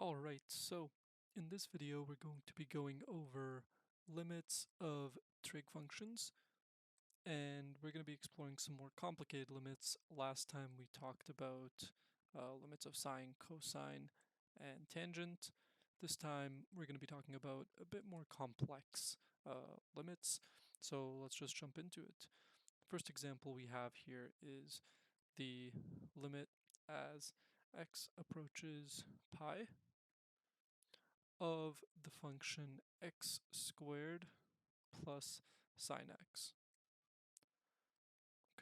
Alright, so in this video we're going to be going over limits of trig functions, and we're going to be exploring some more complicated limits. Last time we talked about limits of sine, cosine, and tangent. This time we're going to be talking about a bit more complex limits, so let's just jump into it. The first example we have here is the limit as x approaches pi of the function x squared plus sine x.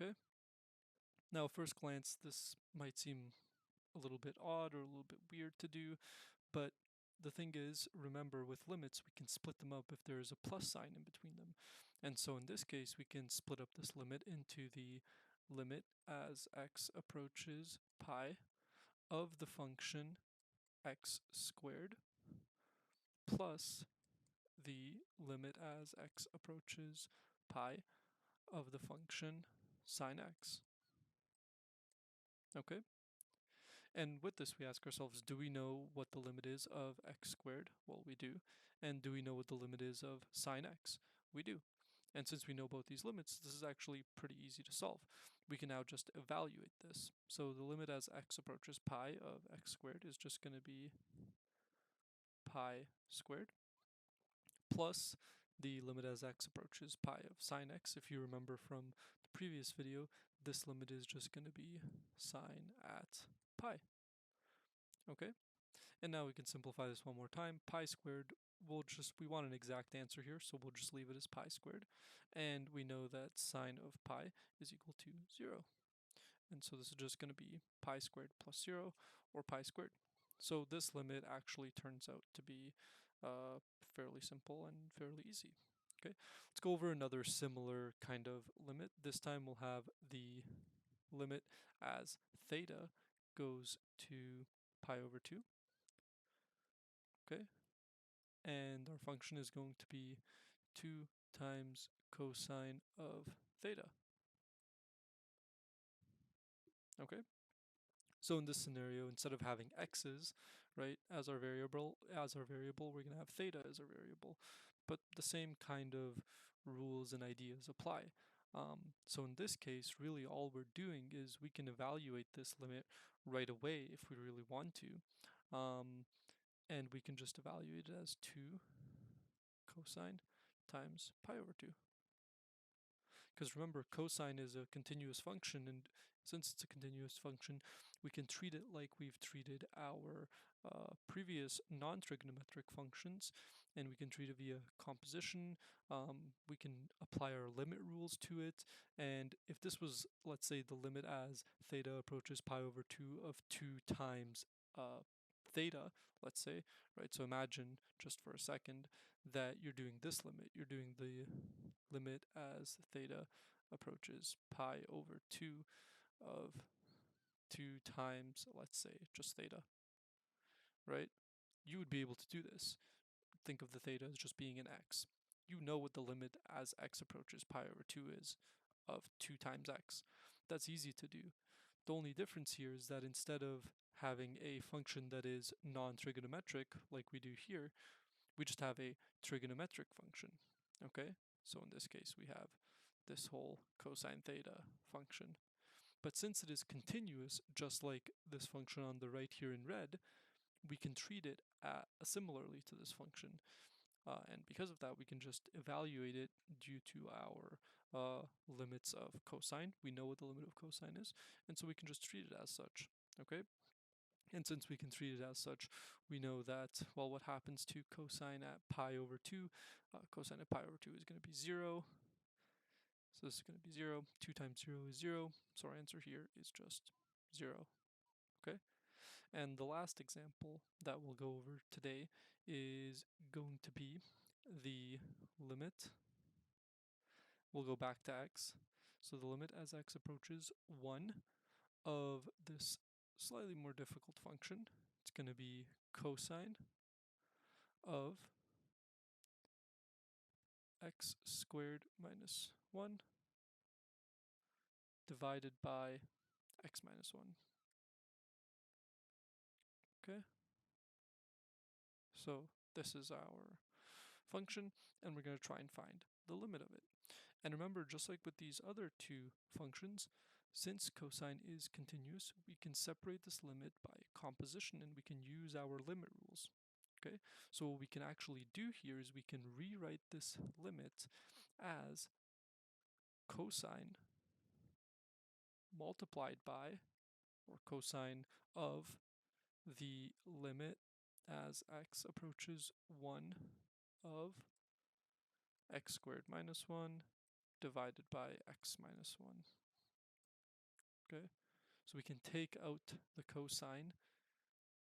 Okay? Now, at first glance, this might seem a little bit odd or a little bit weird to do, but the thing is, remember, with limits, we can split them up if there is a plus sign in between them. And so in this case, we can split up this limit into the limit as x approaches pi of the function x squared plus the limit as x approaches pi of the function sine x. Okay? And with this, we ask ourselves, do we know what the limit is of x squared? Well, we do. And do we know what the limit is of sine x? We do. And since we know both these limits, this is actually pretty easy to solve. We can now just evaluate this. So the limit as x approaches pi of x squared is just going to be pi squared plus the limit as x approaches pi of sine x. If you remember from the previous video, this limit is just going to be sine at pi. Okay, and now we can simplify this one more time. Pi squared, we want an exact answer here, so we'll just leave it as pi squared. And we know that sine of pi is equal to 0. And so this is just going to be pi squared plus 0, or pi squared. So this limit actually turns out to be fairly simple and fairly easy. Okay, let's go over another similar kind of limit. This time we'll have the limit as theta goes to pi over 2. Okay, and our function is going to be 2 times cosine of theta. Okay, so in this scenario, instead of having x's, right, as our variable, we're going to have theta as our variable. But the same kind of rules and ideas apply. So in this case, really all we're doing is we can evaluate this limit right away if we really want to. And we can just evaluate it as 2 cosine times pi over 2. Because remember, cosine is a continuous function, and since it's a continuous function, we can treat it like we've treated our previous non-trigonometric functions, and we can treat it via composition. We can apply our limit rules to it, and if this was, let's say, the limit as theta approaches pi over 2 of 2 times theta, let's say, right? So imagine just for a second that you're doing this limit. You're doing the limit as theta approaches pi over 2 of 2 times, let's say, just theta, right? You would be able to do this. Think of the theta as just being an x. You know what the limit as x approaches pi over 2 is of 2 times x. That's easy to do. The only difference here is that instead of having a function that is non-trigonometric, like we do here, we just have a trigonometric function, okay? So in this case, we have this whole cosine theta function. But since it is continuous, just like this function on the right here in red, we can treat it similarly to this function. And because of that, we can just evaluate it due to our limits of cosine. We know what the limit of cosine is, and so we can just treat it as such, okay? And since we can treat it as such, we know that, well, what happens to cosine at pi over 2? Cosine at pi over 2 is going to be 0. So this is going to be 0. 2 times 0 is 0. So our answer here is just 0. Okay? And the last example that we'll go over today is going to be the limit. We'll go back to x. So the limit as x approaches 1 of this slightly more difficult function. It's going to be cosine of x squared minus 1 divided by x minus 1. Okay? So this is our function, and we're going to try and find the limit of it. And remember, just like with these other two functions, since cosine is continuous, we can separate this limit by composition, and we can use our limit rules. Okay, so what we can actually do here is we can rewrite this limit as cosine multiplied by, or cosine of, the limit as x approaches 1 of x squared minus 1 divided by x minus 1. Okay, so we can take out the cosine,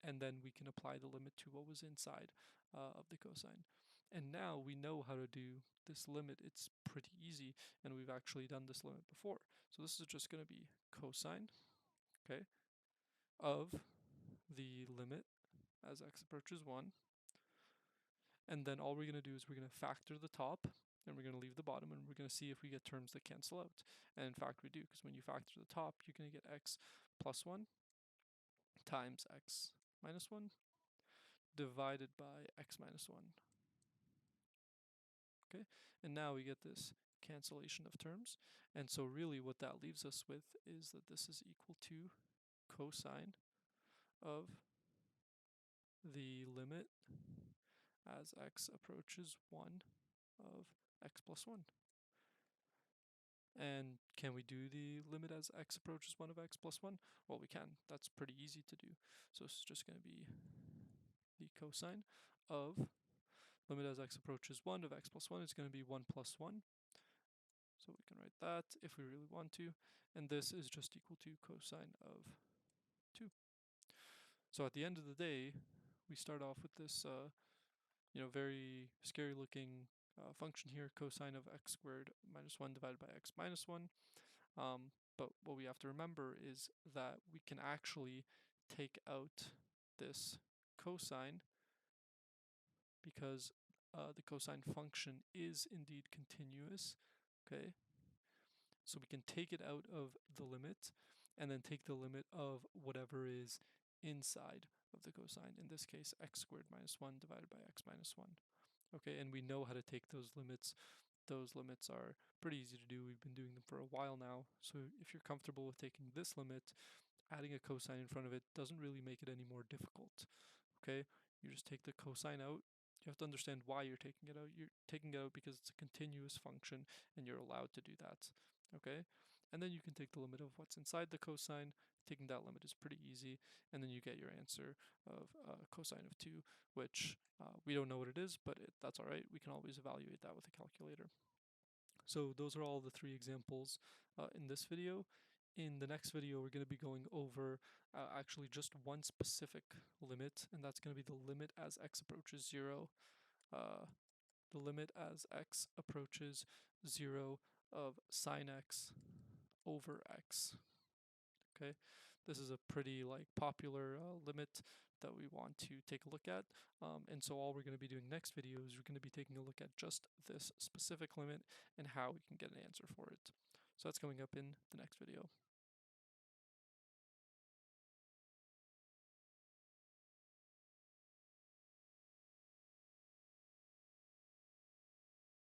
and then we can apply the limit to what was inside of the cosine. And now we know how to do this limit. It's pretty easy, and we've actually done this limit before. So this is just going to be cosine, okay, of the limit as x approaches 1. And then all we're going to do is we're going to factor the top, and we're going to leave the bottom, and we're going to see if we get terms that cancel out. And in fact we do, because when you factor the top, you're going to get x plus 1 times x minus 1 divided by x minus 1. Okay, and now we get this cancellation of terms, and so really what that leaves us with is that this is equal to cosine of the limit as x approaches 1 of x plus 1. And can we do the limit as x approaches 1 of x plus 1? Well, we can. That's pretty easy to do. So it's just going to be the cosine of limit as x approaches 1 of x plus 1 is going to be 1 plus 1. So we can write that if we really want to. And this is just equal to cosine of 2. So at the end of the day, we start off with this very scary looking function here, cosine of x squared minus 1 divided by x minus 1. But what we have to remember is that we can actually take out this cosine because the cosine function is indeed continuous, okay? So we can take it out of the limit and then take the limit of whatever is inside of the cosine, in this case x squared minus 1 divided by x minus 1. Okay, and we know how to take those limits. Those limits are pretty easy to do. We've been doing them for a while now. So if you're comfortable with taking this limit, adding a cosine in front of it doesn't really make it any more difficult. Okay, you just take the cosine out. You have to understand why you're taking it out. You're taking it out because it's a continuous function and you're allowed to do that. Okay, and then you can take the limit of what's inside the cosine. Taking that limit is pretty easy, and then you get your answer of cosine of 2, which we don't know what it is, but that's all right. We can always evaluate that with a calculator. So those are all the 3 examples in this video. In the next video, we're going to be going over actually just one specific limit, and that's going to be the limit as x approaches 0. The limit as x approaches 0 of sine x over x. Okay, this is a pretty popular limit that we want to take a look at, and so all we're going to be doing next video is we're going to be taking a look at just this specific limit and how we can get an answer for it. So that's coming up in the next video.